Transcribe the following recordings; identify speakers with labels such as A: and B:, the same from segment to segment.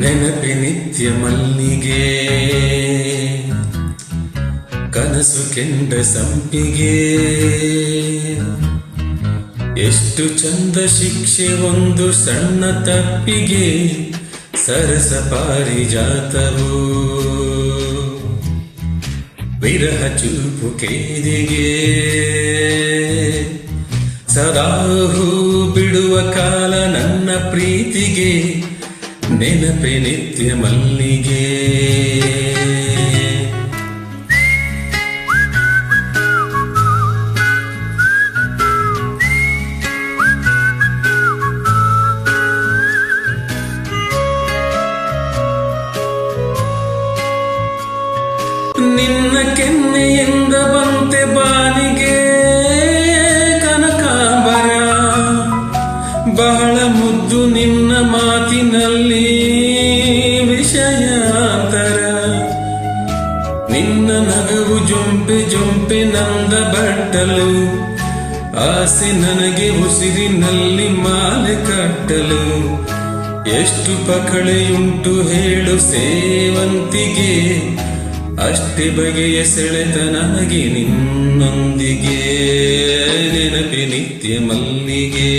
A: ನೆನಪೆ ನಿತ್ಯ ಮಲ್ಲಿಗೆ, ಕನಸು ಕೆಂಡ ಸಂಪಿಗೆ. ಎಷ್ಟು ಚಂದ ಶಿಕ್ಷೆ ಒಂದು ಸಣ್ಣ ತಪ್ಪಿಗೆ, ಸರಸ ಪಾರಿಜಾತವು ವಿರಹ ಚೂಪು ಕೇದಿಗೆ. ಸದಾ ಹೂ ಬಿಡುವ ಕಾಲ ನನ್ನ ಪ್ರೀತಿಗೆ, ನೆನಪೆ ನಿತ್ಯ ಮಲ್ಲಿಗೆ. ನಿನ್ನ ಕೆನ್ನೆಯಿಂದ ಬಂತೆ ಬಾನಿಗೆ ಕನಕಾಂಬರ, ಬಹಳ ಮುದ್ದು ನಿನ್ನ ಮಾತಿನಲ್ಲಿ ವಿಷಯಾಂತರ. ನಿನ್ನ ನಗವು ಜೊಂಪೆ ಜೊಂಪೆ ನಂದ ಬಟ್ಟಲು, ಆಸೆ ನನಗೆ ಉಸಿರಿನಲ್ಲಿ ಮಾಲೆ ಕಟ್ಟಲು. ಎಷ್ಟು ಪಕಳೆಯುಂಟು ಹೇಳು ಸೇವಂತಿಗೆ, ಅಷ್ಟೇ ಬಗೆಯ ಸೆಳೆತ ನನಗೆ ನಿನ್ನೊಂದಿಗೆ. ನೆನಪೆ ನಿತ್ಯ ಮಲ್ಲಿಗೆ.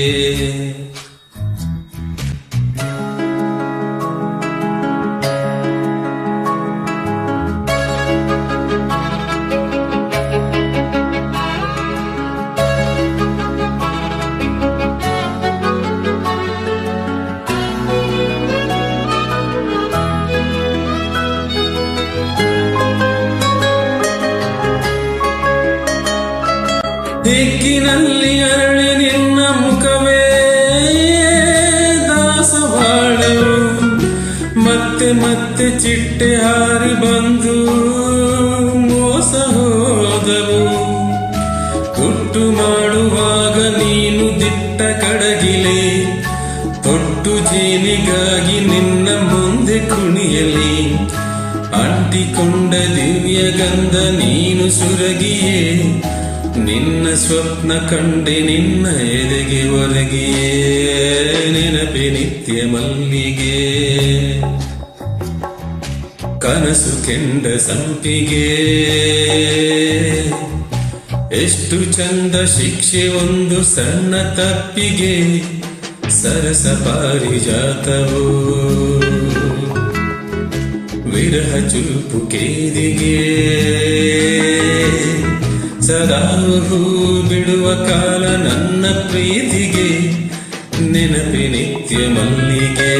A: ದಿಕ್ಕಿನಲ್ಲಿ ಅರಳಿ ನಿನ್ನ ಮುಖವೇ ದಾಸವಾಳವು, ಮತ್ತೆ ಮತ್ತೆ ಚಿಟ್ಟೆ ಹಾರಿ ಬಂದು ಮೋಸ ಹೋದವು. ಹುಟ್ಟು ಮಾಡುವಾಗ ನೀನು ದಿಟ್ಟ ಕಡಗಿಲೆ, ತೊಟ್ಟು ಜೀನಿಗಾಗಿ ನಿನ್ನ ಮುಂದೆ ಕುಣಿಯಲಿ. ಅಂಟಿಕೊಂಡ ದಿವ್ಯ ಗಂಧ ನೀನು ಸುರಗಿಯೇ, ನಿನ್ನ ಸ್ವಪ್ನ ಕಂಡೆ ನಿನ್ನ ಎದೆಗೆ ಒರಗಿಯೇ. ನೆನಪೆ ನಿತ್ಯ ಮಲ್ಲಿಗೆ, ಕನಸು ಕೆಂಡ ಸಂಪಿಗೆ. ಎಷ್ಟು ಚಂದ ಶಿಕ್ಷೆ ಒಂದು ಸಣ್ಣ ತಪ್ಪಿಗೆ, ಸರಸ ಪಾರಿಜಾತವು ವಿರಹ ಚೂಪು ಕೇದಿಗೆ. ಸದಾ ಹೂ ಬಿಡುವ ಕಾಲ ನನ್ನ ಪ್ರೀತಿಗೆ, ನೆನಪೆ ನಿತ್ಯ ಮಲ್ಲಿಗೆ.